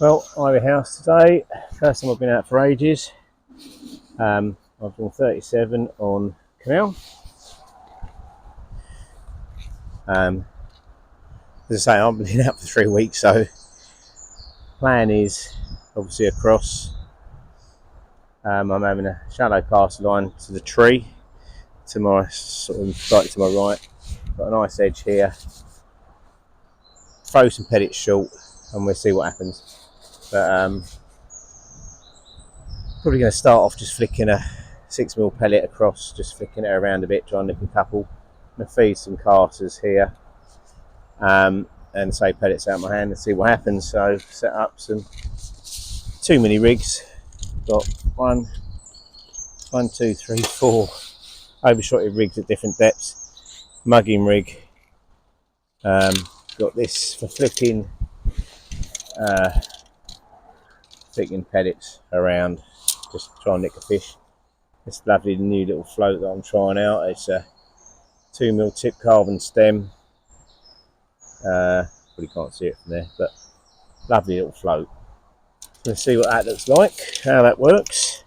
Well, I'm at the house today. First time I've been out for ages. I've done 37 on canal. As I say, I've been out for 3 weeks, so plan is obviously across. I'm having a shallow cast line to the tree, to my slightly to my right. Got a nice edge here. Throw some pellets short, and we'll see what happens. But probably going to start off just flicking a 6mm pellet across, just flicking it around a bit, trying to nick a couple. I'm going to feed some casters here, and say pellets out of my hand and see what happens. So set up some 2 mini rigs. Got one, two, three, four overshotted rigs at different depths. Mugging rig. Got this for flicking pellets around, just try and nick a fish. This lovely new little float that I'm trying out. It's a 2mm tip carbon stem. Probably can't see it from there, but lovely little float. Let's see what that looks like, how that works,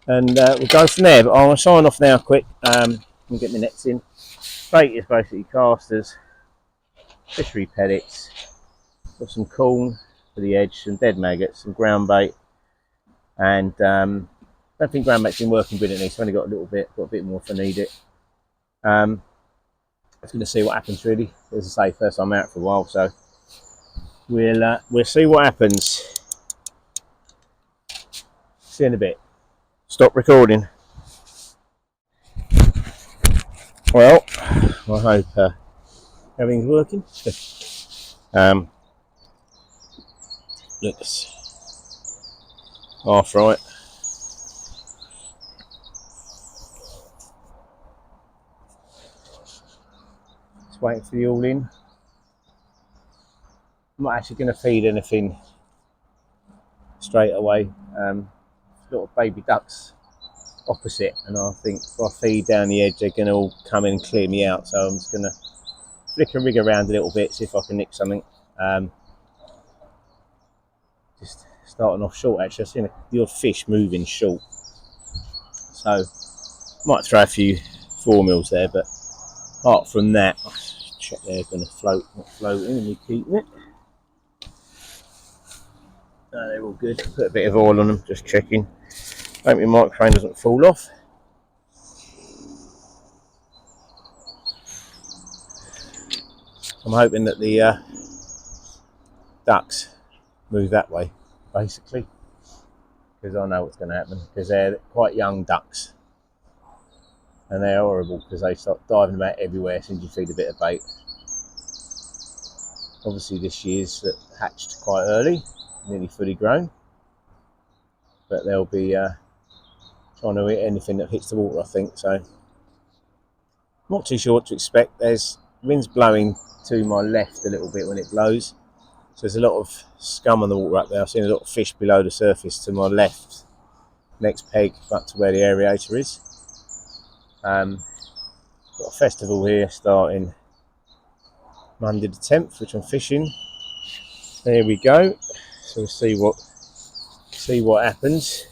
and we'll go from there. But I'm going to sign off now quick and get my nets in. Bait is basically casters, fishery pellets, got some corn for the edge, some dead maggots, some ground bait, and I don't think ground bait's been working brilliantly, so I've only got a little bit, got a bit more if I need it. I'm just going to see what happens really. As I say, first time out for a while, so we'll see what happens. See you in a bit. Stop recording. Well, I hope everything's working. Looks half right. Just waiting for the all in. I'm not actually going to feed anything straight away. Little baby ducks opposite, and I think if I feed down the edge, they're going to all come in and clear me out. So I'm just going to flick a rig around a little bit, see if I can nick something. Just starting off short. Actually, I've seen the odd fish moving short, so might throw a few 4mm there. But apart from that, check they're going to float, not floating, and we're keeping it. No, they're all good. Put a bit of oil on them, just checking. Hope my microphone doesn't fall off. I'm hoping that the ducks move that way, basically, because I know what's going to happen, because they're quite young ducks and they're horrible because they start diving about everywhere as soon as you feed a bit of bait. Obviously this year's hatched quite early, nearly fully grown, but they'll be trying to eat anything that hits the water, I think. So not too sure what to expect. There's wind's blowing to my left a little bit when it blows, so there's a lot of scum on the water up there. I've seen a lot of fish below the surface to my left, next peg back to where the aerator is. Got a festival here starting Monday the 10th, which I'm fishing. There we go. So we'll see what happens.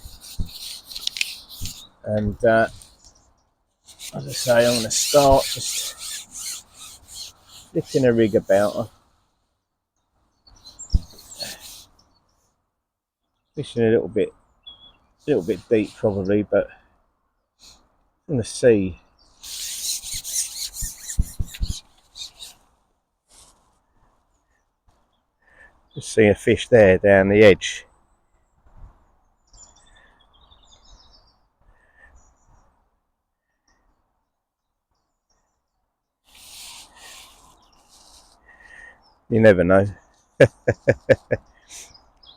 And as I say, I'm going to start just flicking a rig about. Fishing a little bit deep probably, but I'm going to see. Just see a fish there down the edge. You never know.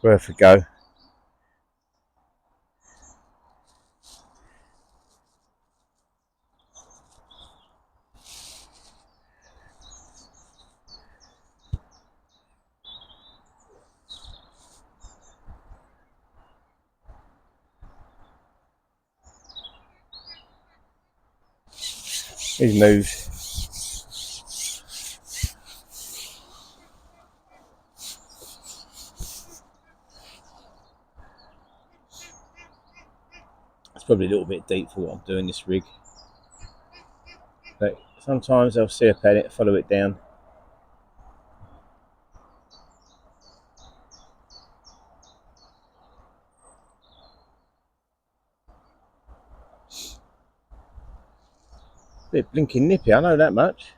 Worth a go. He's moved. It's probably a little bit deep for what I'm doing this rig, but sometimes I'll see a pellet, follow it down. Bit blinking nippy, I know that much.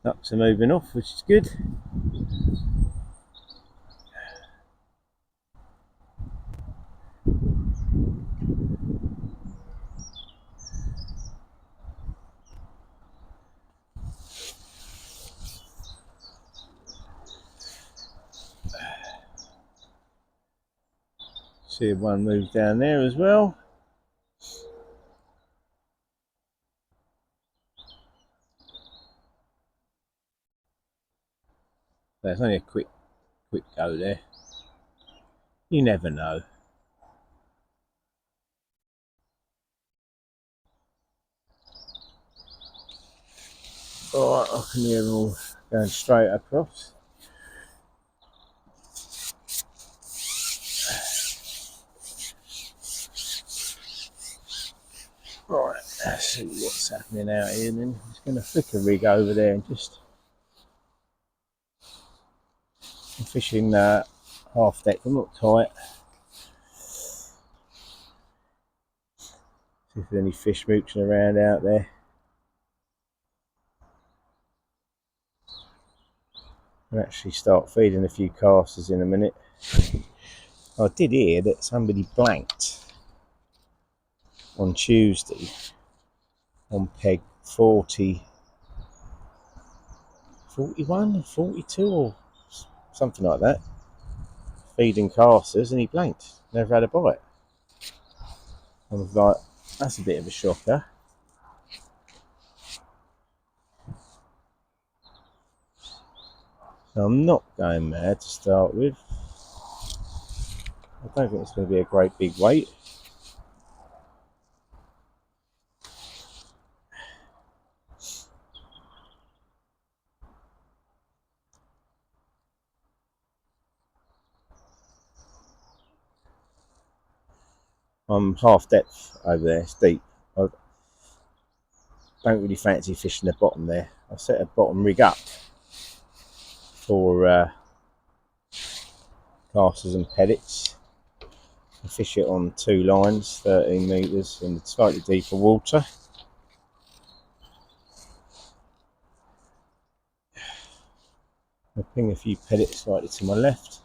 Ducks are moving off, which is good. See one move down there as well. There's only a quick go there. You never know. Alright, I can hear them all going straight across. Right, let's see what's happening out here then. I'm just going to flick a rig over there and just... I'm fishing half deck, I'm not tight. See if there's any fish mooching around out there. I'll actually start feeding a few casters in a minute. I did hear that somebody blanked on Tuesday on peg 40, 41, 42 or something like that, feeding casters, and he blanked, never had a bite. I was like, that's a bit of a shocker. So I'm not going mad to start with. I don't think it's going to be a great big weight. I'm half depth over there, it's deep. I don't really fancy fishing the bottom there. I set a bottom rig up for casters and pellets. I fish it on 2 lines, 13 metres in slightly deeper water. I'll ping a few pellets slightly to my left.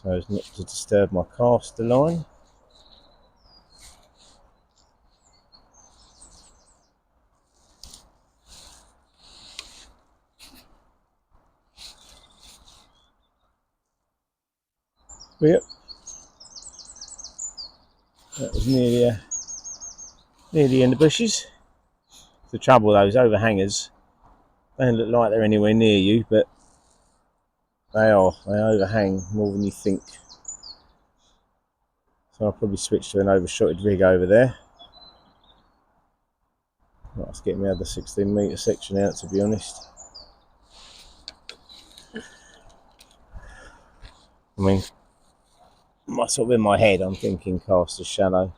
So as not to disturb my caster line. Yep. That was nearly in the bushes. The trouble with those overhangers, they don't look like they're anywhere near you, but they are. They overhang more than you think. So I'll probably switch to an overshotted rig over there. Let's get my other 16 metre section out, to be honest. I mean, sort of in my head, I'm thinking cast as shallow.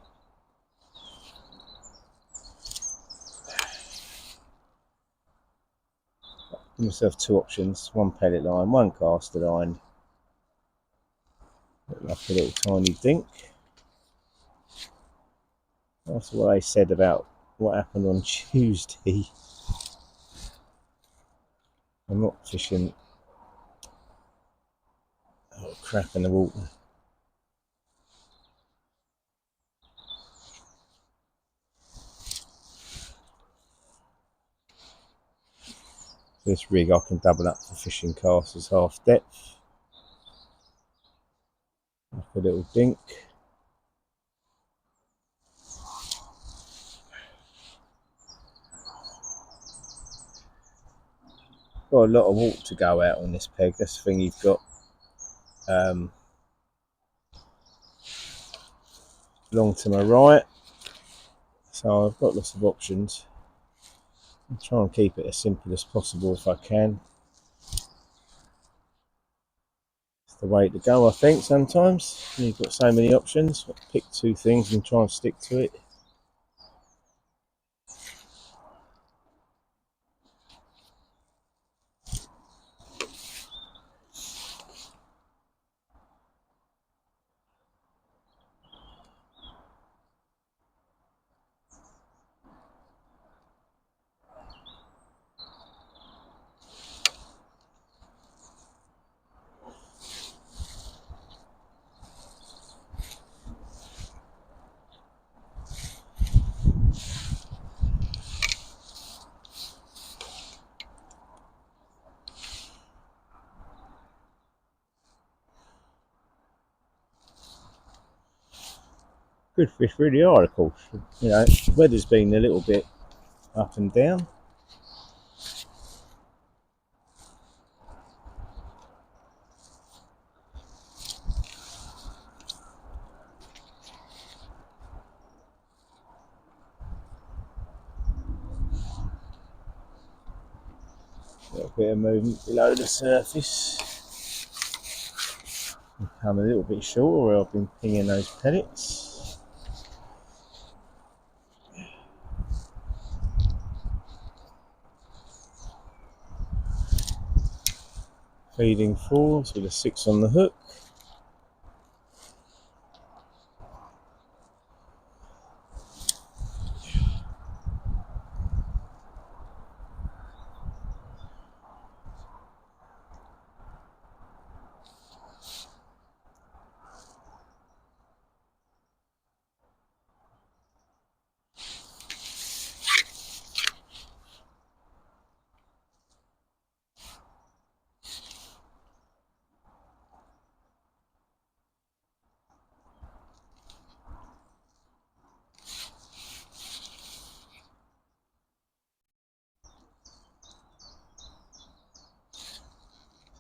Give myself 2 options: 1 pellet line, 1 caster line. Look like a little tiny dink. That's what I said about what happened on Tuesday. I'm not fishing crap in the water. This rig I can double up for fishing casters half depth. Like a little dink. got a lot of water to go out on this peg. That's the thing. You've got long to my right, so I've got lots of options. I'll try and keep it as simple as possible if I can. It's the way to go, I think. Sometimes you've got so many options. Pick two things and try and stick to it. Good fish really are, of course. You know, weather's been a little bit up and down. A little bit of movement below the surface. Become a little bit shorter where I've been pinging those pellets. Feeding fours with a 6 on the hook.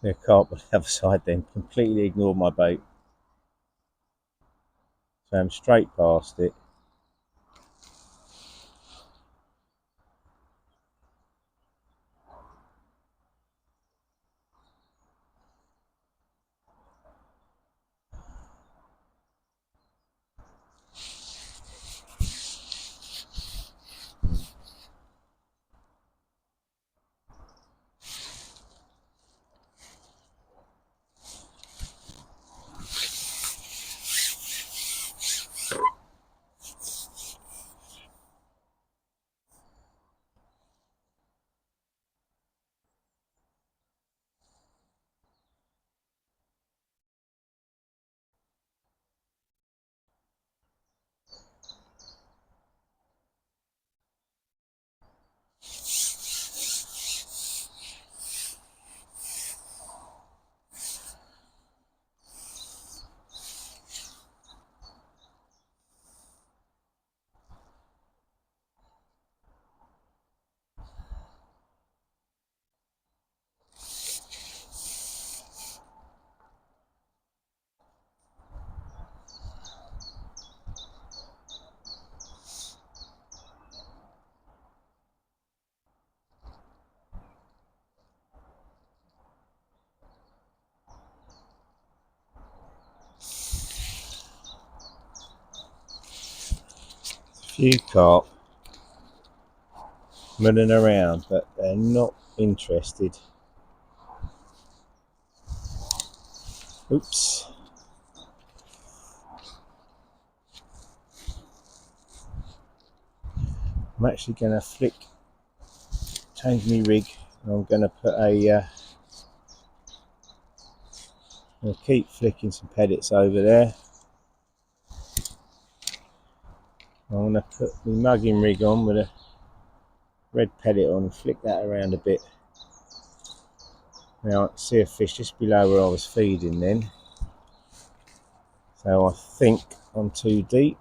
The carp on the other side then completely ignored my bait. So I'm straight past it. Few carp milling around, but they're not interested. Oops. I'm actually going to change my rig, and I'm going to put I'll keep flicking some pellets over there. I'm going to put my mugging rig on with a red pellet on and flick that around a bit. Now I can see a fish just below where I was feeding then. So I think I'm too deep.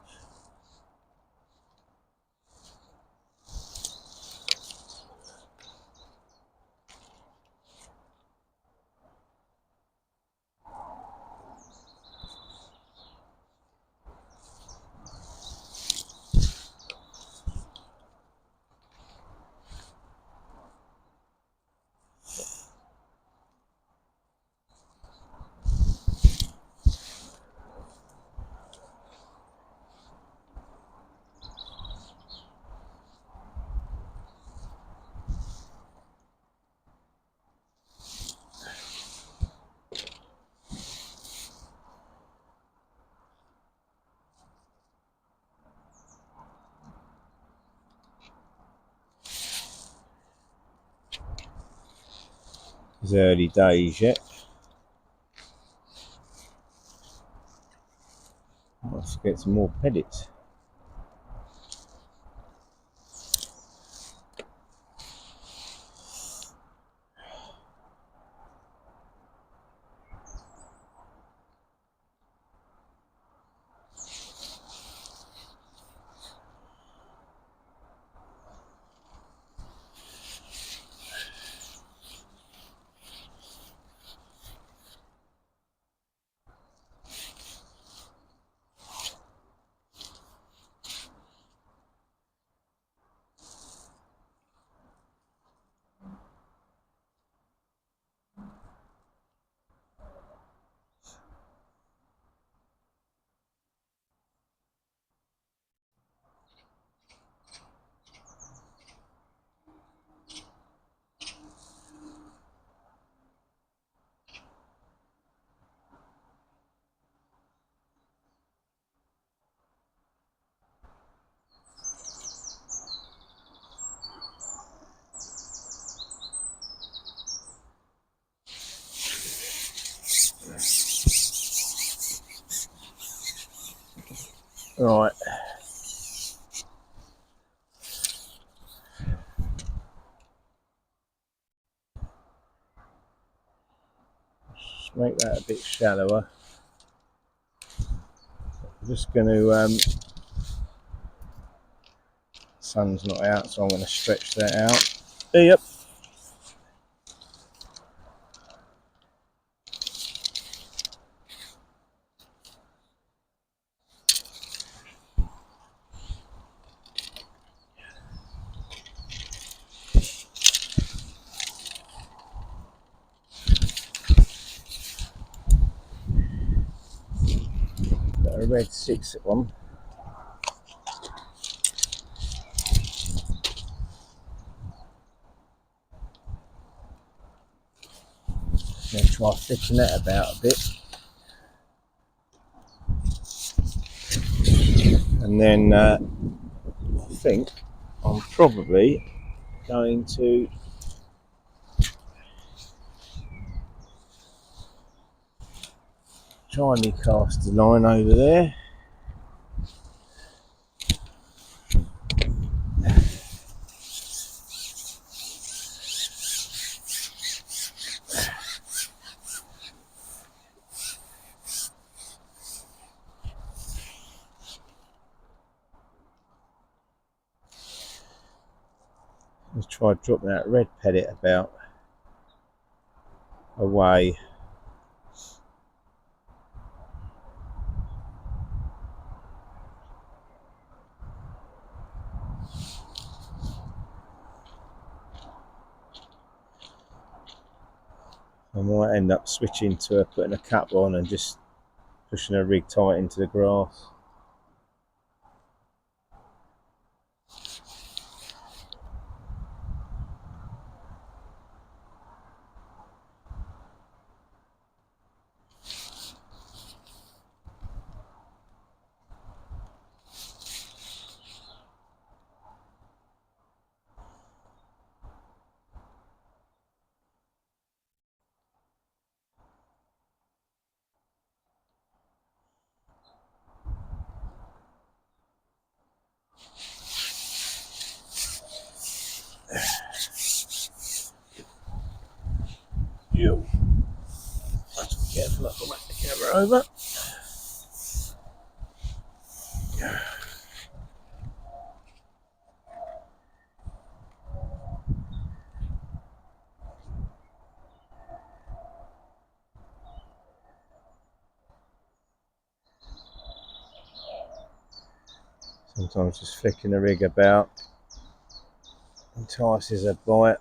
It's early days yet. Let's get some more pellets. Right. Just make that a bit shallower. I'm just going to, sun's not out, so I'm going to stretch that out. Yep. Got a red 6 at one. I'm going to try flicking that about a bit. And then I think I'm probably going to try and cast the line over there. Let's try dropping that red pellet about away. I might end up switching to putting a cap on and just pushing a rig tight into the grass. Yo. Careful, I'll back the camera over. Sometimes just flicking the rig about entices a bite.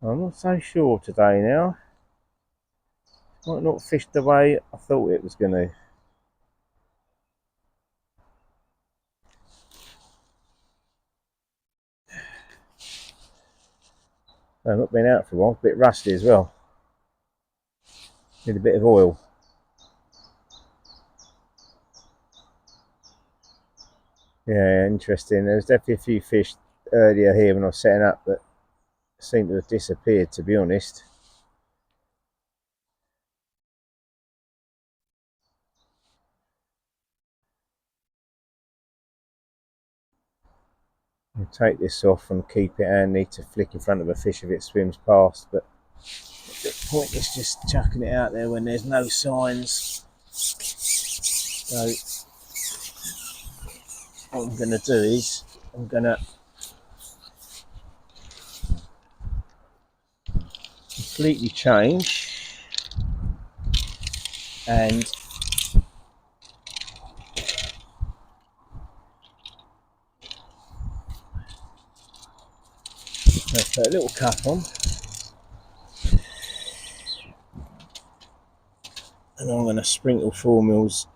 I'm not so sure today now. Might not fish the way I thought it was going to. I've not been out for a while, a bit rusty as well. Need a bit of oil. Yeah, interesting. There was definitely a few fish earlier here when I was setting up that seem to have disappeared, to be honest. I'll take this off and keep it handy to flick in front of a fish if it swims past, but the point is just chucking it out there when there's no signs. So what I'm going to do is I'm going to completely change and put a little cup on, and I'm going to sprinkle 4 mils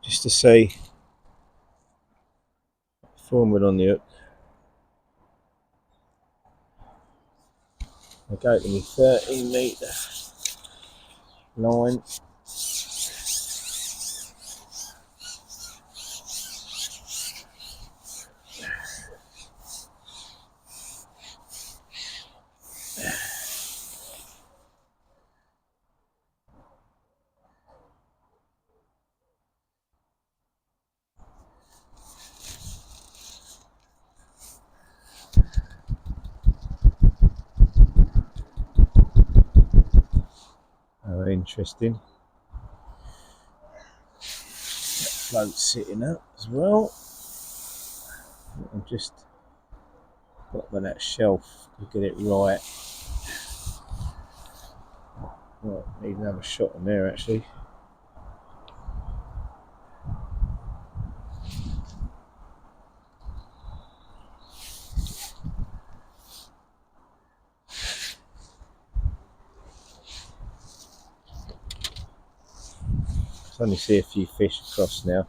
just to see 4 mil on the hook. I go to my 13 metre line. Oh, interesting. That float's sitting up as well. I'm just bottom of that shelf to get it right. Right, need another shot on there actually. I only see a few fish across now.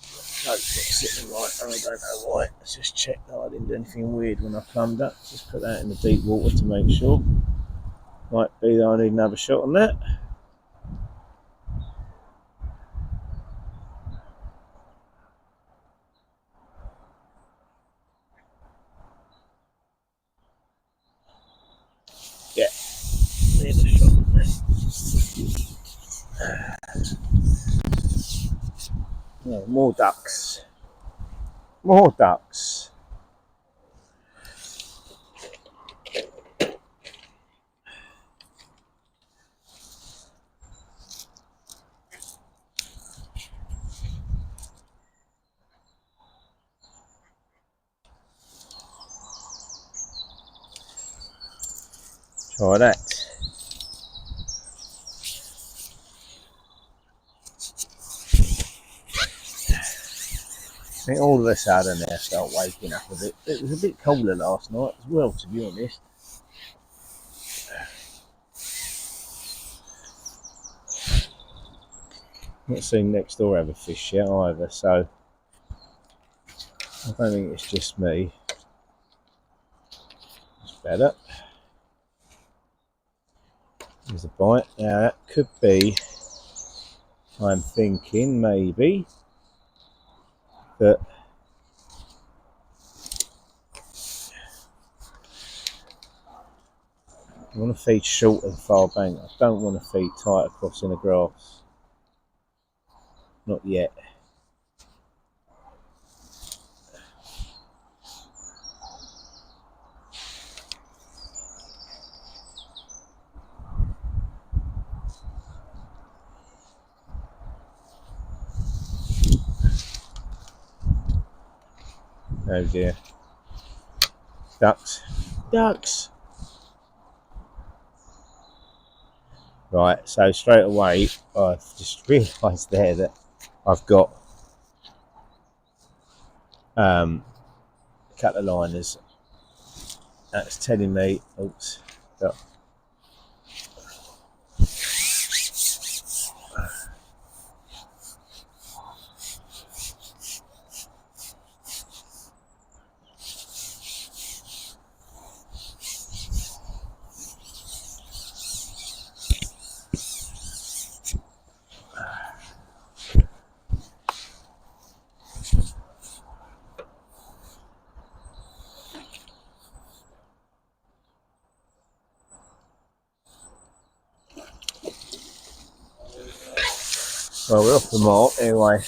No, it's not sitting right, and I don't know why. Let's just check that I didn't do anything weird when I plumbed up. Just put that in the deep water to make sure. Might be that I need another shot on that. Yeah, need a shot on that. Oh, more ducks. More ducks. Try that. I think all of us out in there start waking up a bit. It was a bit colder last night as well, to be honest. Not seen next door have a fish yet either, so I don't think it's just me. It's better. There's a bite. Now that could be, I'm thinking maybe that I want to feed short and far bank. I don't want to feed tight across in the grass. Not yet. Oh dear. Ducks. Ducks. Right, so straight away I've just realised there that I've got a couple of liners. That's telling me, oops, Well, we're off the mark anyway.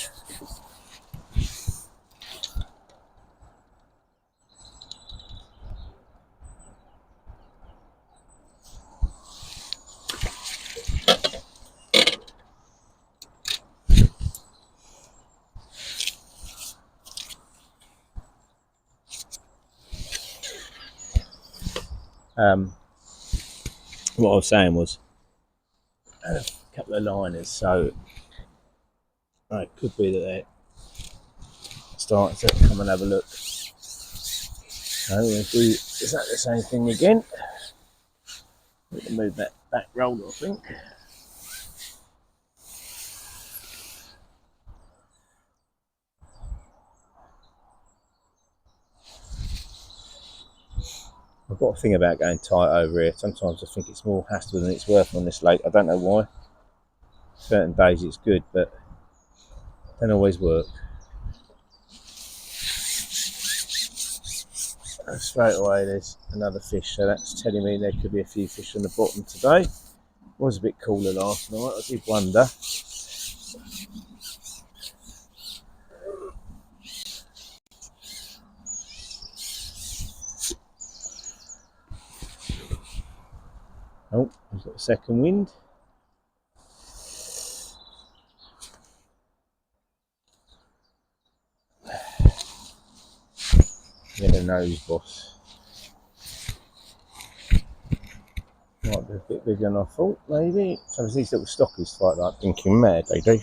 What I was saying was a couple of liners, so it could be that they're starting to come and have a look. So we're going to do exactly the same thing again. We can move that back roller, I think. I've got a thing about going tight over here. Sometimes I think it's more hassle than it's worth on this lake. I don't know why. Certain days it's good, but it don't always work. And straight away there's another fish, so that's telling me there could be a few fish on the bottom today. It was a bit cooler last night, I did wonder. Oh, we've got a second wind. Get a nose, boss. Might be a bit bigger than I thought, maybe. Some of these little stockies fight like thinking mad, they do.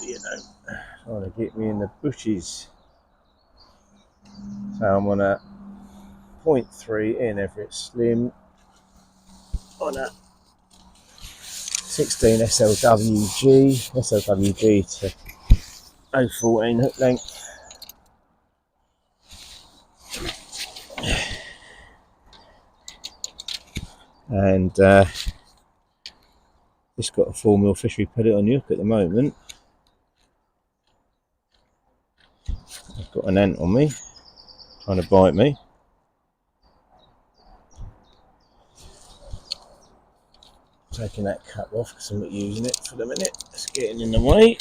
You know, trying to get me in the bushes. So I'm on a 0.3 in Everett Slim on a 16 SLWG to 0.14 hook length. And just got a 4mm fishery pellet on the hook at the moment. I've got an ant on me, trying to bite me. Taking that cap off because I'm not using it for the minute. It's getting in the way.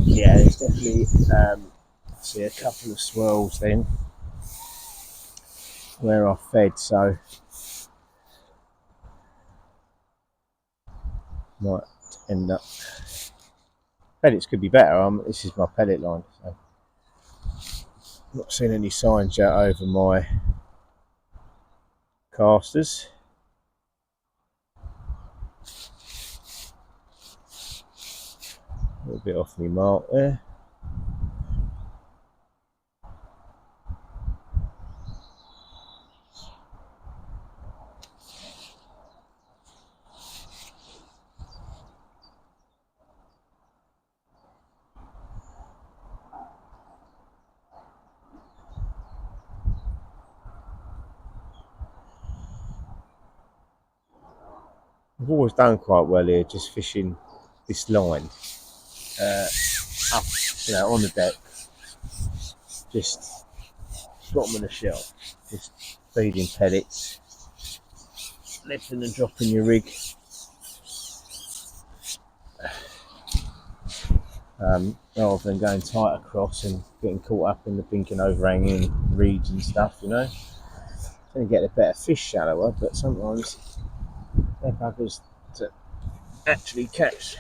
Yeah, there's definitely see a couple of swirls then where I fed, so might end up. Pellets could be better. This is my pellet line, so I'm not seeing any signs yet over my casters. A little bit off my mark there. I've always done quite well here, just fishing this line up, on the deck, just bottom of the shelf, just feeding pellets, lifting and dropping your rig. Rather than going tight across and getting caught up in the blinking overhanging reeds and stuff, Going to get a better fish shallower, but sometimes they're buggers to actually catch.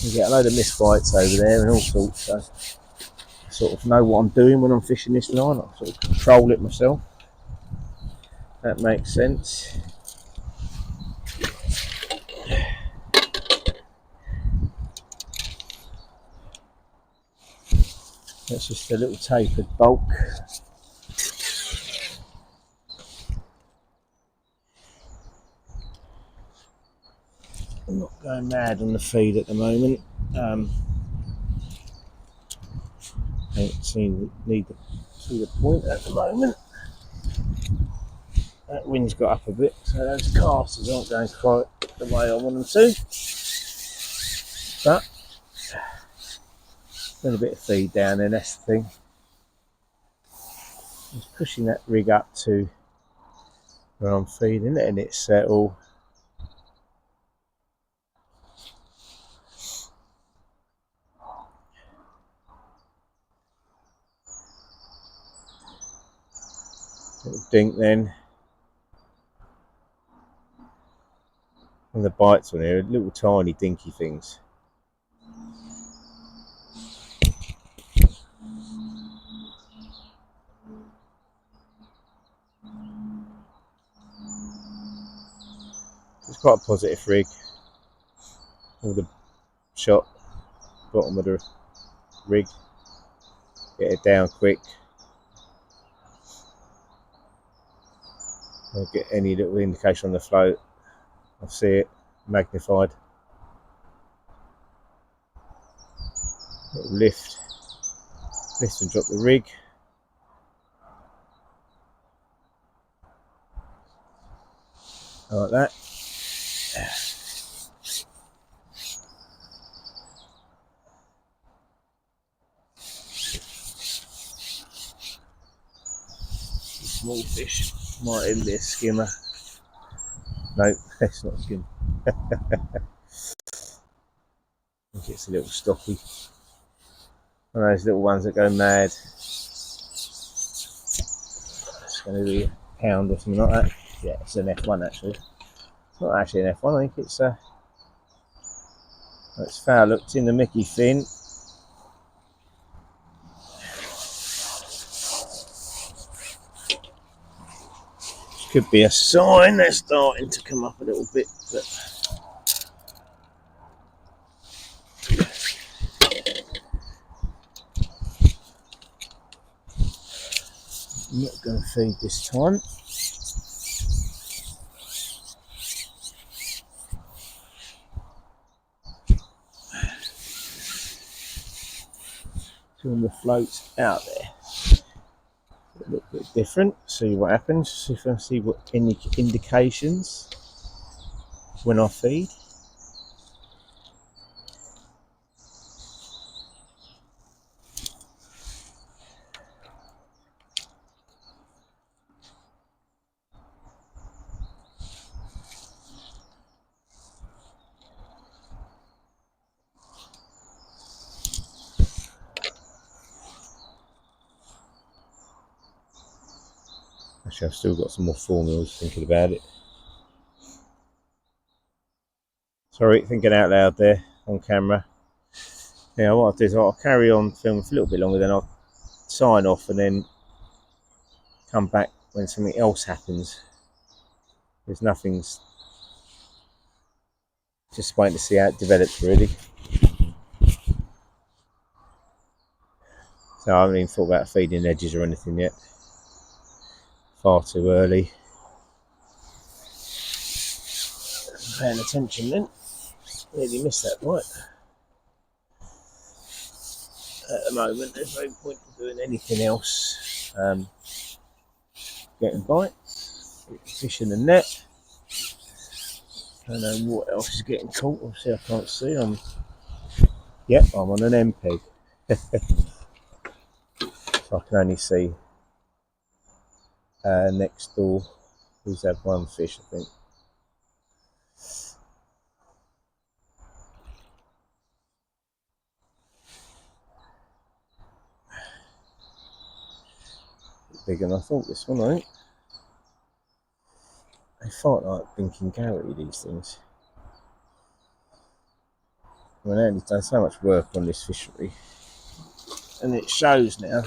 You get a load of misbites over there and all sorts, so I sort of know what I'm doing when I'm fishing this line. I sort of control it myself. That makes sense. That's just a little tapered bulk. I'm not going mad on the feed at the moment. Don't need to see the point at the moment. That wind's got up a bit, so those casters aren't going quite the way I want them to. But got a bit of feed down there, that's the thing. Just pushing that rig up to where I'm feeding it, and it's all little dink then. And the bites on here are little tiny dinky things. It's quite a positive rig. All the shot, bottom of the rig, get it down quick. Don't get any little indication on the float. I see it magnified. Little lift and drop the rig. Like that. Small fish. Might even be a skimmer. No, it's not a skim. I think it's a little stocky. One of those little ones that go mad. It's going to be a pound or something like that. Yeah, it's an F1 actually. It's not actually an F1, I think it's foul looked in the Mickey fin. Could be a sign they're starting to come up a little bit, but I'm not going to feed this time. Turn the floats out there. A little bit different. See what happens. See if I see what any indications when I feed. Actually, I've still got some more formulas thinking about it. Sorry, thinking out loud there on camera. Yeah, what I'll do is I'll carry on filming for a little bit longer, then I'll sign off and then come back when something else happens. There's nothing's, just waiting to see how it develops really. So I haven't even thought about feeding edges or anything yet. Far too early. Paying attention then. Nearly missed that bite. At the moment, there's no point in doing anything else. Getting bites, fish in the net. I don't know what else is getting caught. Obviously, I can't see. Yep, I'm on an MPEG. So I can only see next door. Who's had one fish, I think. Bigger than I thought, this one, I think. They fight like thinking Gary, these things. I mean, Andy's done so much work on this fishery, and it shows now.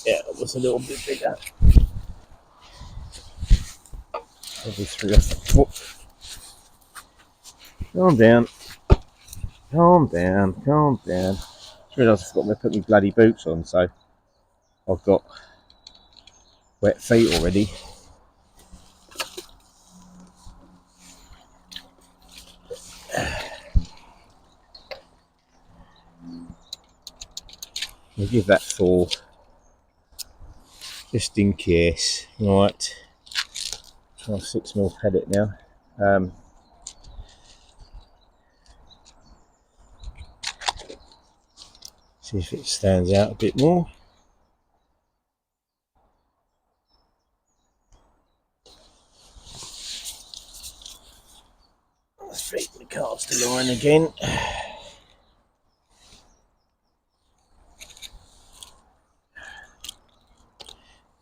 Yeah, it was a little bit bigger. Probably 3 off the foot. Calm down. Calm down. Calm down. realised I forgot to put my bloody boots on, so I've got wet feet already. I'll give that 4 just in case. Right, try 6mm pellet now. See if it stands out a bit more. Let's feed the caster line again.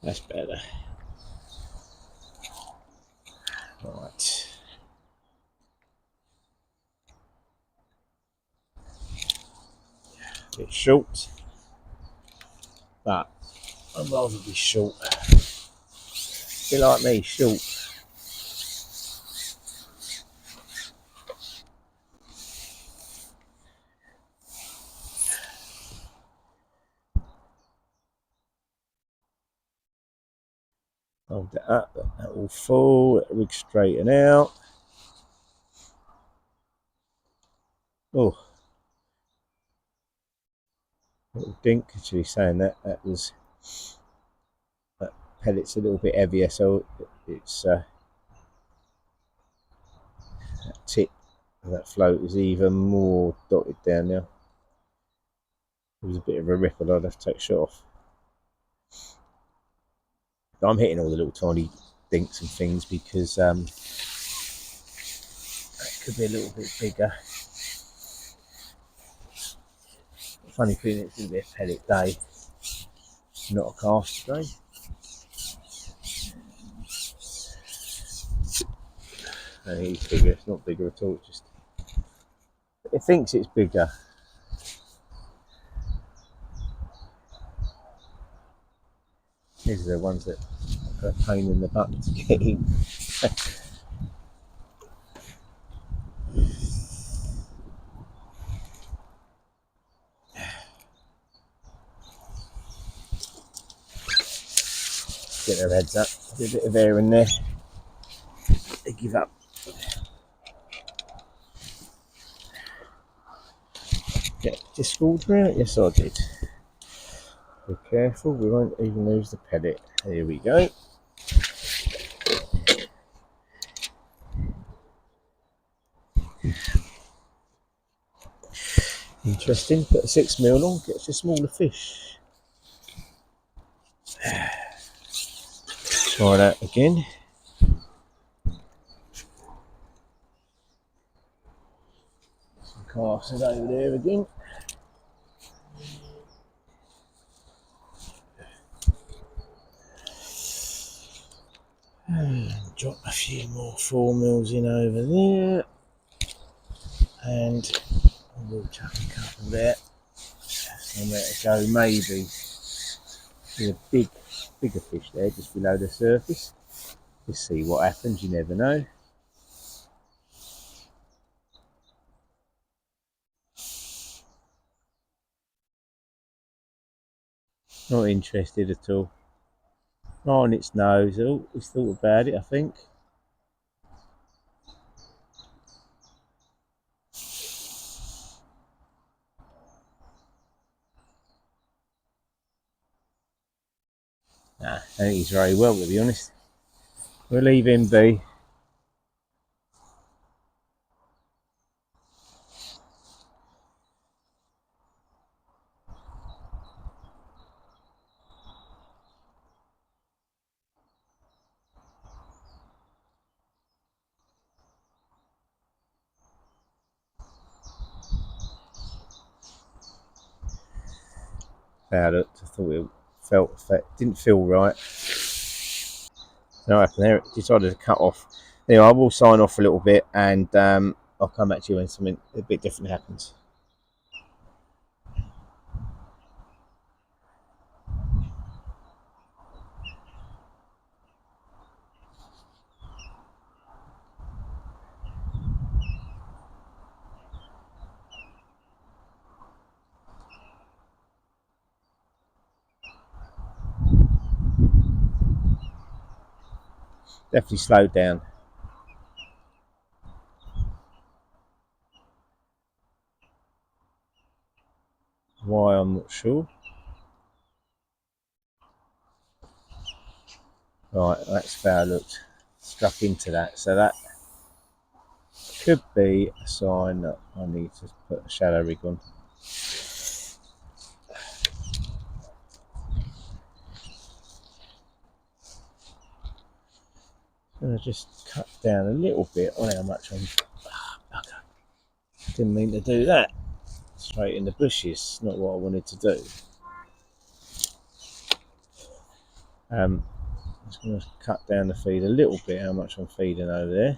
That's better. Right. A bit short, but I'd rather be short. Be like me, short. Hold that up, that will fall, that rig straighten out. Oh, little dink, actually saying that was, that pellet's a little bit heavier, so it's that tip of that float is even more dotted down now. There was a bit of a ripple, I'd have to take shot off. I'm hitting all the little tiny dinks and things because that could be a little bit bigger. Funny feeling it's going to be a pellet day, not a cast day. No, he's bigger, it's not bigger at all, just it thinks it's bigger. These are the ones that are a pain in the butt to get in. Get their heads up, a bit of air in there. They give up. Get disc through it? Yes, I did. Be careful, we won't even lose the pellet. Here we go. Interesting, put a 6mm on, gets a smaller fish. Try that again. Some casters over there again. And drop a few more 4mm in over there. And we'll chuck a couple there. Somewhere to go, maybe. With a bigger fish there just below the surface. Just see what happens, you never know. Not interested at all. Not on its nose. Oh, it's thought about it, I think. Nah, I think he's very well, to be honest. We'll leave him be. About it. I thought it didn't feel right. So what happened there? It decided to cut off. Anyway, I will sign off a little bit, and I'll come back to you when something a bit different happens. Definitely slowed down. Why, I'm not sure. Right, that's foul looked. Struck into that, so that could be a sign that I need to put a shallow rig on. I'm going to just cut down a little bit on how much I'm. Okay. Didn't mean to do that. Straight in the bushes, not what I wanted to do. I'm just going to cut down the feed a little bit, how much I'm feeding over there.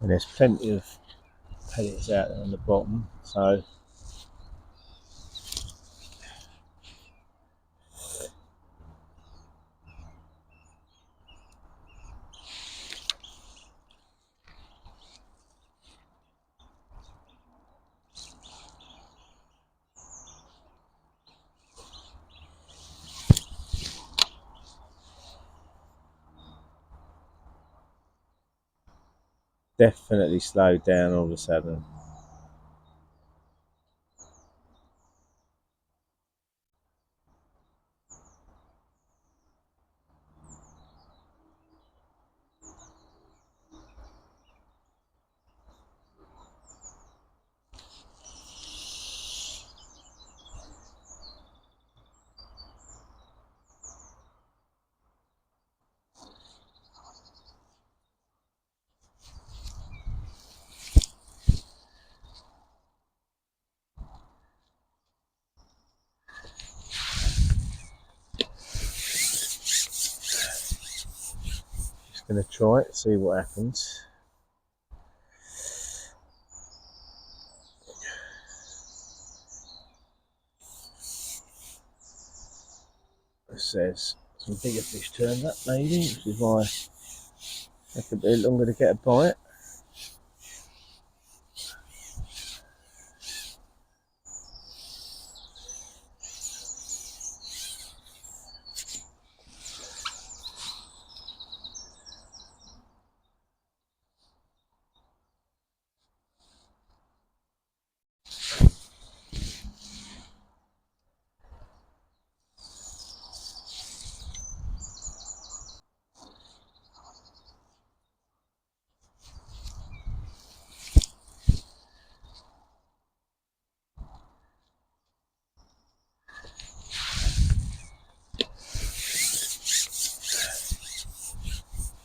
And there's plenty of pellets out there on the bottom, so definitely slowed down all of a sudden. Just going to try it, see what happens. It says some bigger fish turned up maybe, which is why it took a bit longer to get a bite.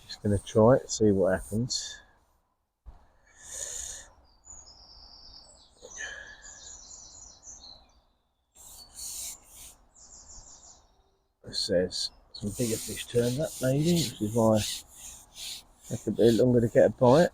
Just going to try it, see what happens. It says some bigger fish turned up maybe, which is why it took a bit longer to get a bite.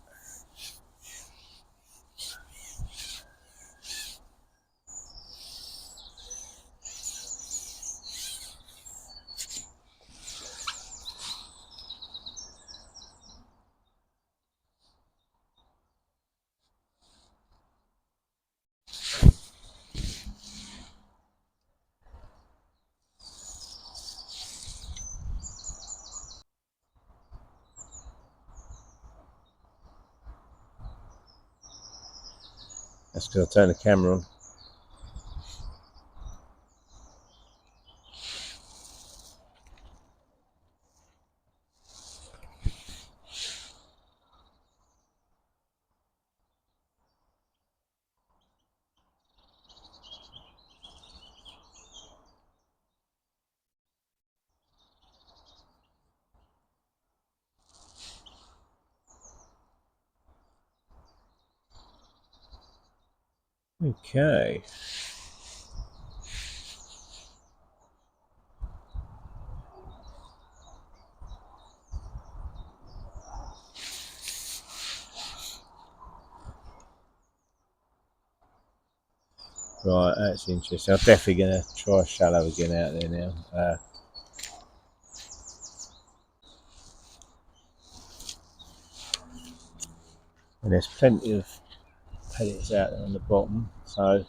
That's because I turned the camera on. Okay. Right, that's interesting. I'm definitely going to try shallow again out there now. And there's plenty of pellets out there on the bottom, so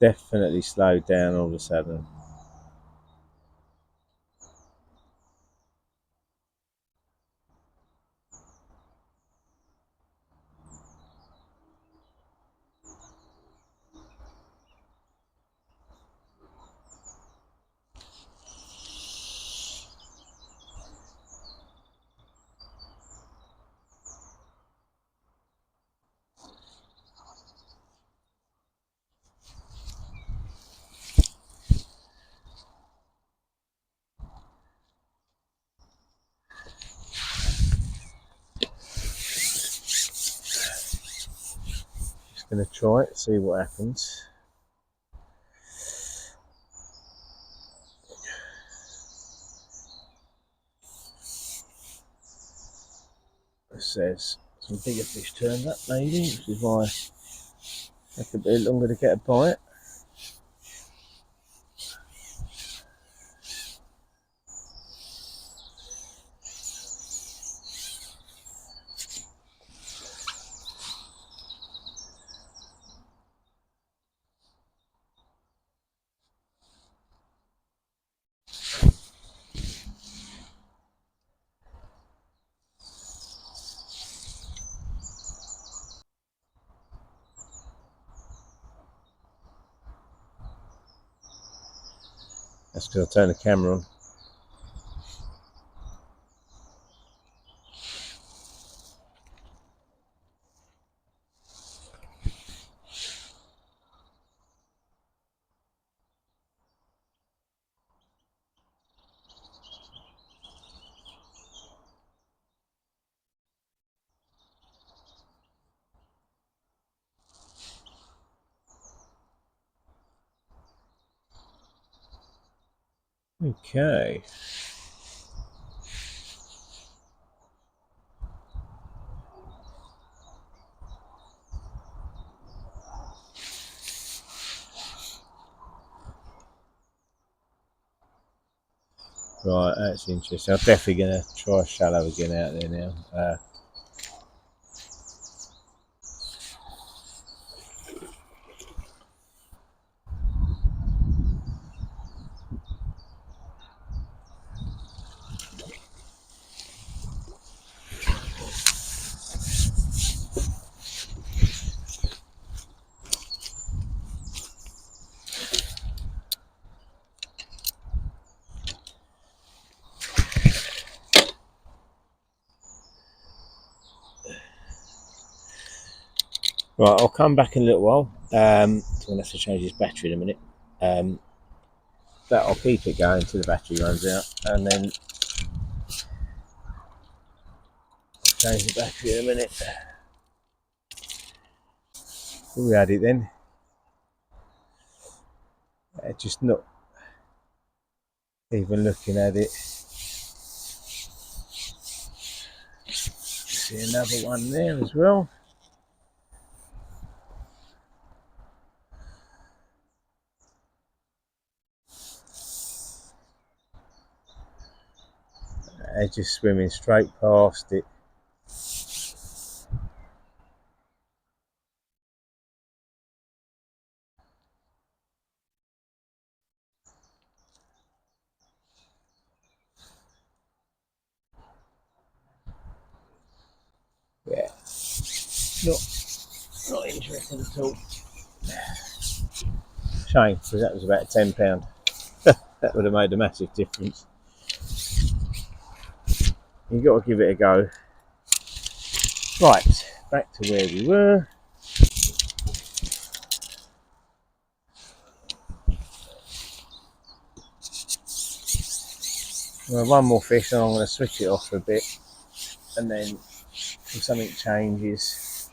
definitely slowed down all of a sudden. Just going to try it, see what happens. It says some bigger fish turned up, maybe, which is why it took a bit longer to get a bite. That's because I turned the camera on. Okay. Right, that's interesting. I'm definitely going to try shallow again out there now. Right, I'll come back in a little while. I'm going to have to change this battery in a minute. But I'll keep it going until the battery runs out, and then change the battery in a minute. We had it then. Just not even looking at it. See another one there as well. They're just swimming straight past it. Yeah, not interesting at all. Shame, because that was about £10. That would have made a massive difference. You've got to give it a go. Right, back to where we were. Well, one more fish and I'm going to switch it off for a bit, and then if something changes.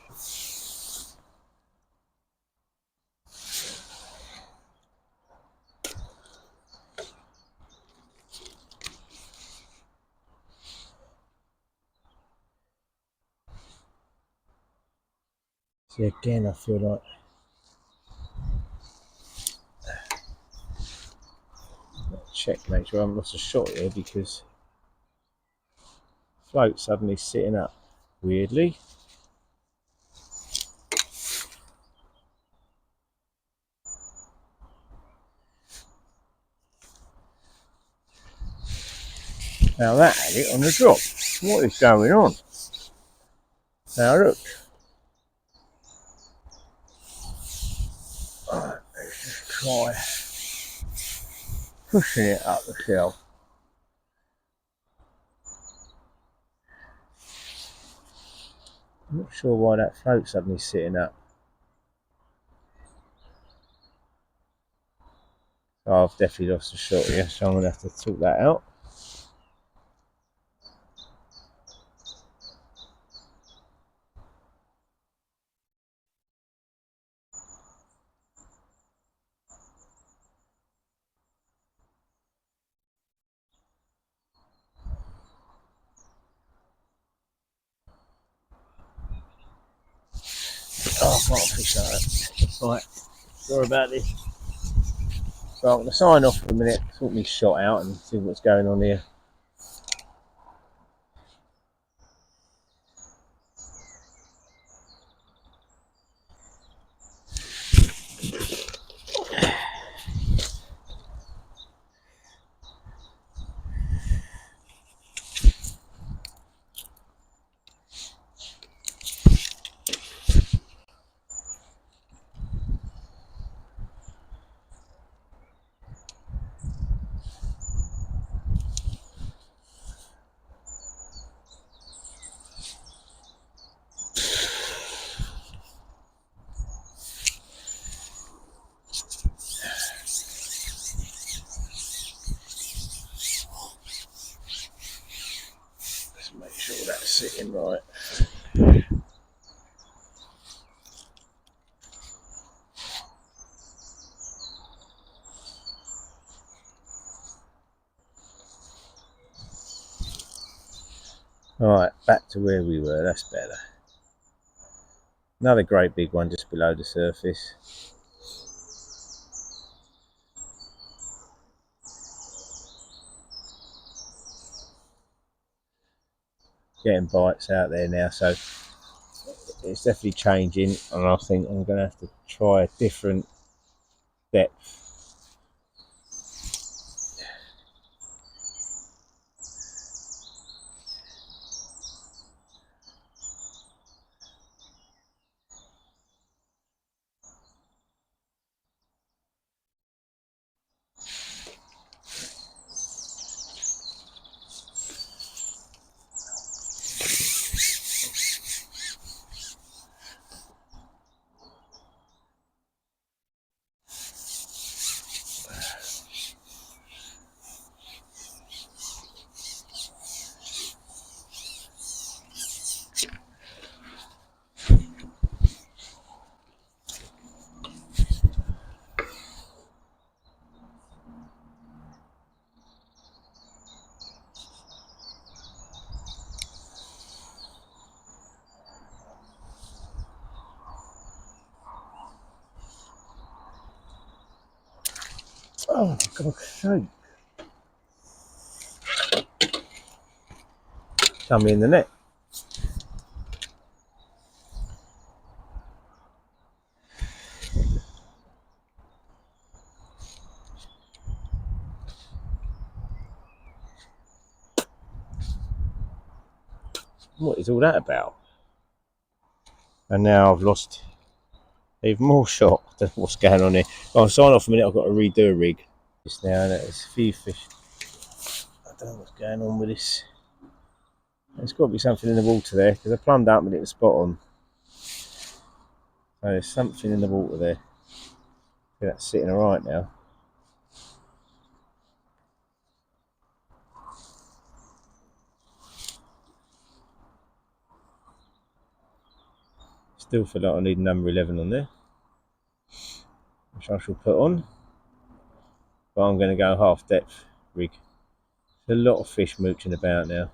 See, again, I feel like check, make sure I haven't lost a shot here, because float suddenly sitting up weirdly. Now that had it on the drop. What is going on? Now look. Right, let's just try pushing it up the shelf. I'm not sure why that float's suddenly sitting up. So I've definitely lost a shot here, so I'm going to have to sort that out. Oh, I can't fish that. Right, sorry about this. So I'm going to sign off for a minute, sort my shot out and see what's going on here. Make sure that's sitting right. Alright, back to where we were, that's better. Another great big one just below the surface. Getting bites out there now, so it's definitely changing, and I think I'm going to have to try a different depth. Oh, for God's sake. Come in the net. What is all that about? And now I've lost even more shot. I don't know what's going on here. I'll sign off a minute, I've got to redo a rig. Just now, there's a few fish. I don't know what's going on with this. There's got to be something in the water there because I plumbed up and it was spot on. So there's something in the water there. I think that's sitting alright now. Still feel like I need number 11 on there, which I shall put on. But I'm going to go half depth rig. There's a lot of fish mooching about now.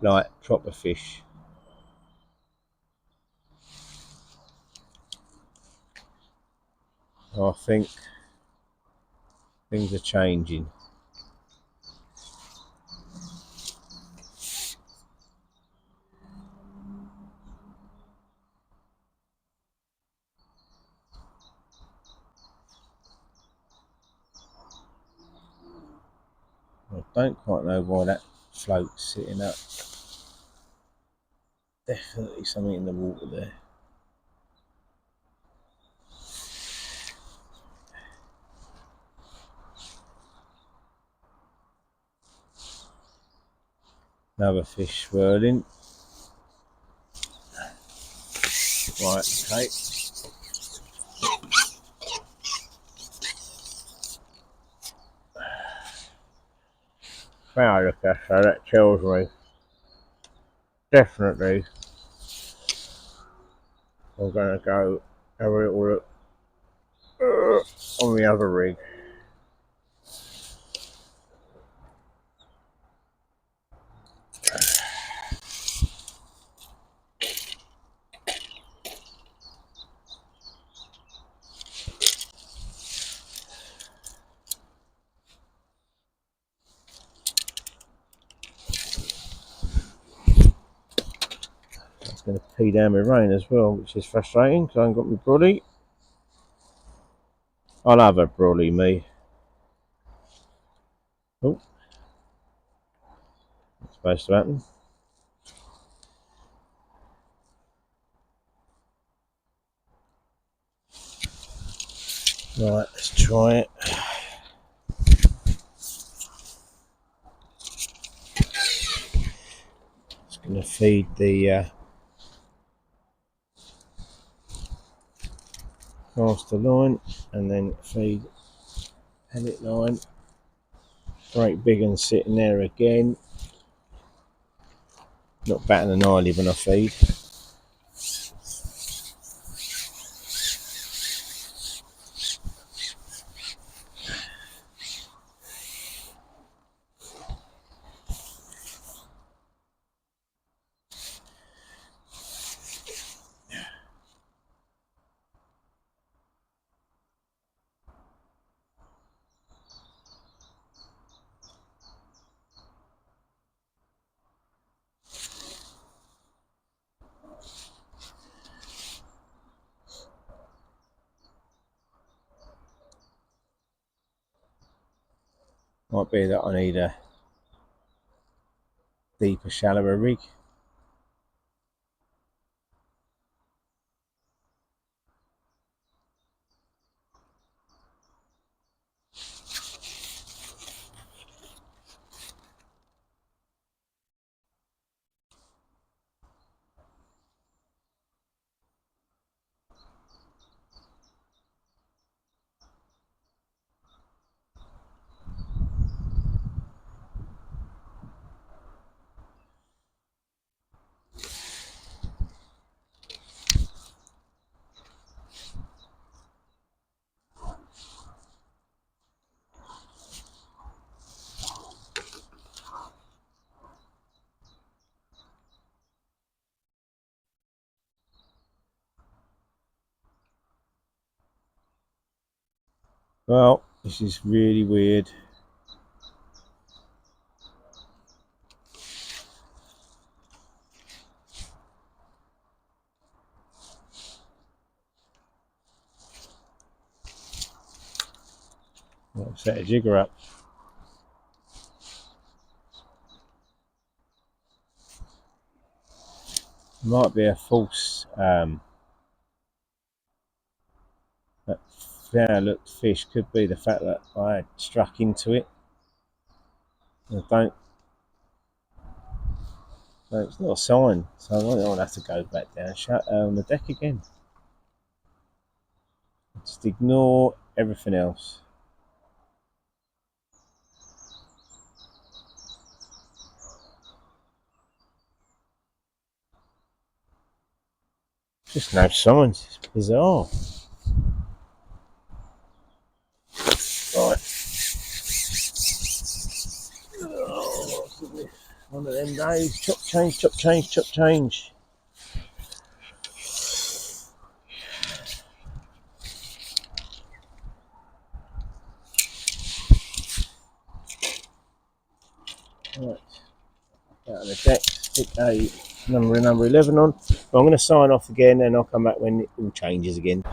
Like proper fish. I think things are changing. I don't quite know why that float's sitting up. Definitely something in the water there. Another fish swirling. Right, okay. Wow, look at that, that tells me definitely I'm going to go have a little look on the other rig. It's going to pee down my rain as well, which is frustrating because I haven't got my brolly. I'll have a brolly, me. Oh, that's supposed to happen. Right, let's try it. It's going to feed the caster line and then feed pellet line. Great big one sitting there again. Not batting an eyelid when I feed. Might be that I need a deeper, shallower rig. Well, this is really weird. I'll set a jigger up. Might be a false overlooked fish could be the fact that I had struck into it. So it's not a sign, so I'll have to go back down, shut on the deck again. Just ignore everything else. Just no signs. It's bizarre. Right. Oh, one of them days. Chop change, chop change, chop change. Right. Out of the deck. Stick a number 11 on. But I'm going to sign off again and I'll come back when it all changes again.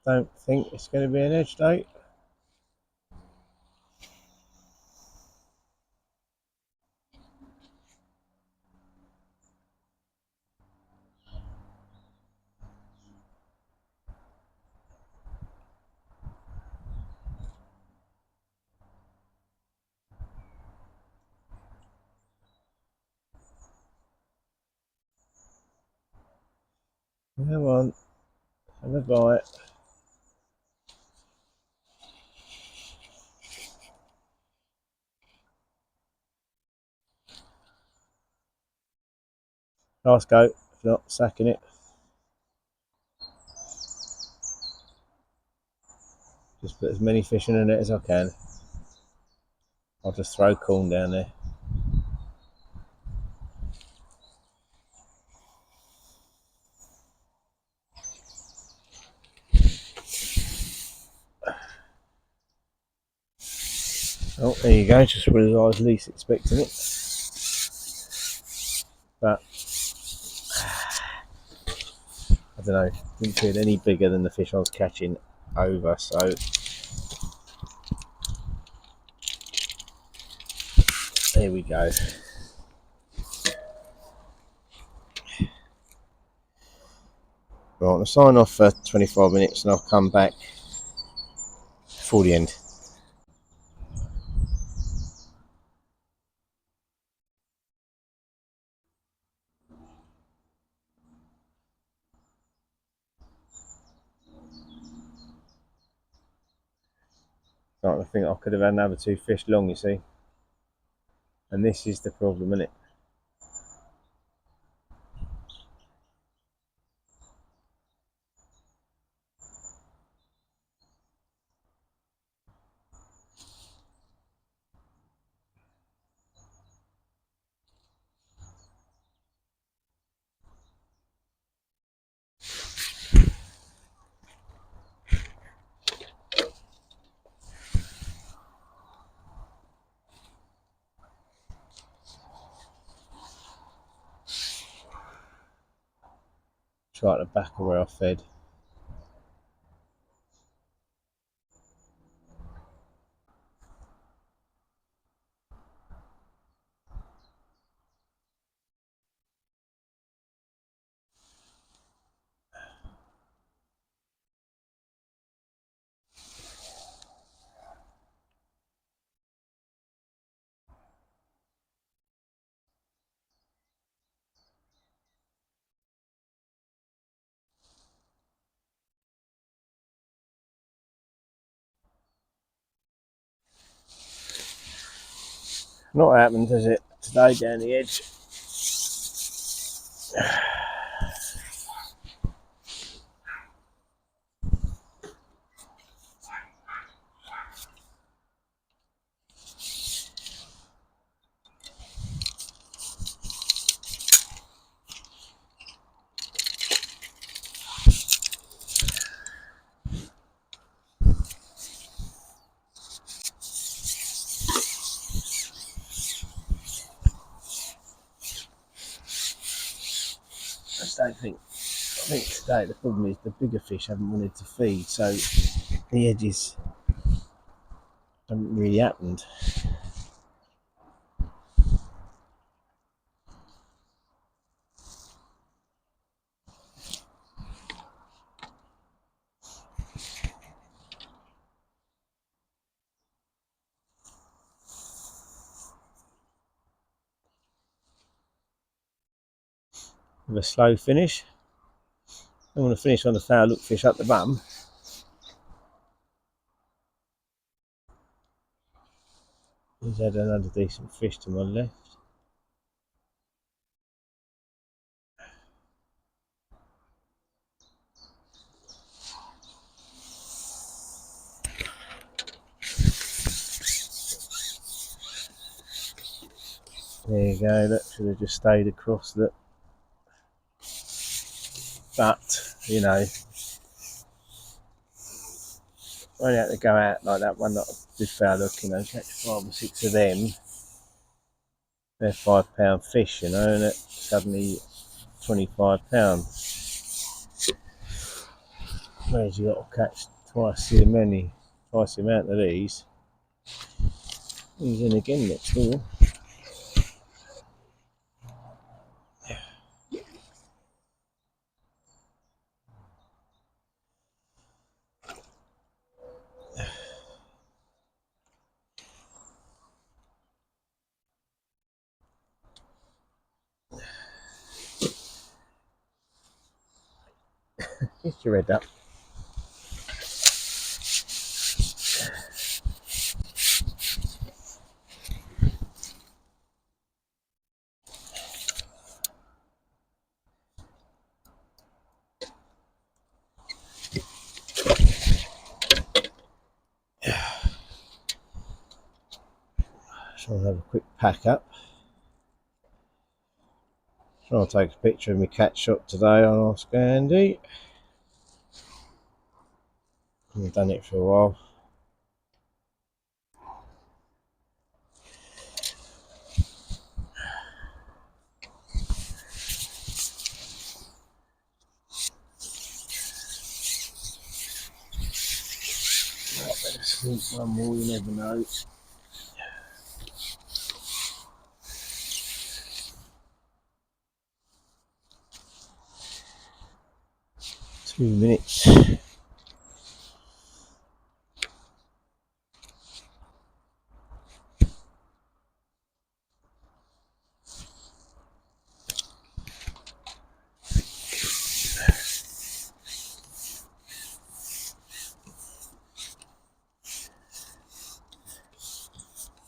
Don't think it's going to be an edge date. Come on, have a bite. Last go, if not, sacking it. Just put as many fish in the net as I can. I'll just throw corn down there. Oh, there you go, just where I was least expecting it. But I don't know, didn't feel any bigger than the fish I was catching over, so there we go. Right, I'll sign off for 25 minutes and I'll come back for the end. Starting to think I could have had another 2 fish long, you see. And this is the problem, isn't it? Try at the back of where I fed. Not happened, has it? Today down the edge. I think today the problem is the bigger fish haven't wanted to feed, so the edges haven't really happened. With a slow finish. I want to finish on the foul look fish up the bum. He's had another decent fish to my left. There you go, that should have just stayed across that. But, you know, I only had to go out like that one that I did foul look, you know, catch 5 or 6 of them. They're £5 fish, you know, and it's suddenly £25. Whereas you got to catch twice the amount of these. He's in again next door. Get your head up. So I'll have a quick pack up. So I'll take a picture of my cat shot today on Ask Andy. I've done it for a while. I better sneak one more, you never know. Two minutes.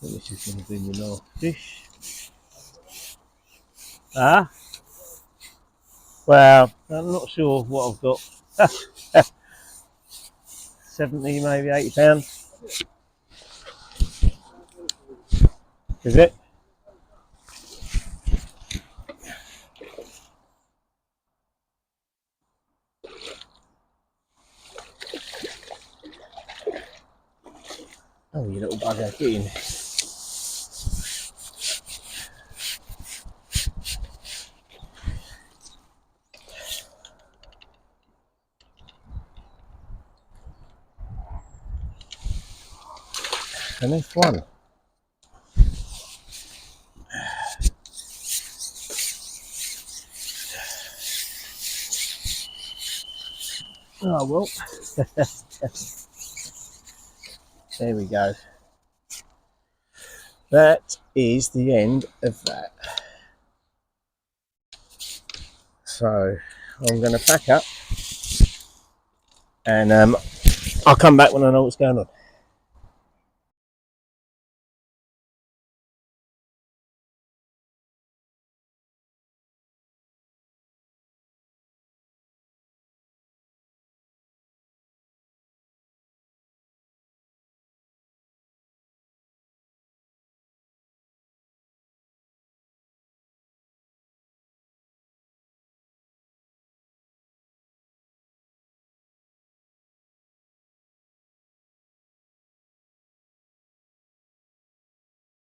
This is going to be my last fish. Well, I'm not sure what I've got. 70, maybe £80. Is it? Oh, you little bugger, get in. an F1. Oh well. There we go. That is the end of that. So I'm going to pack up and I'll come back when I know what's going on.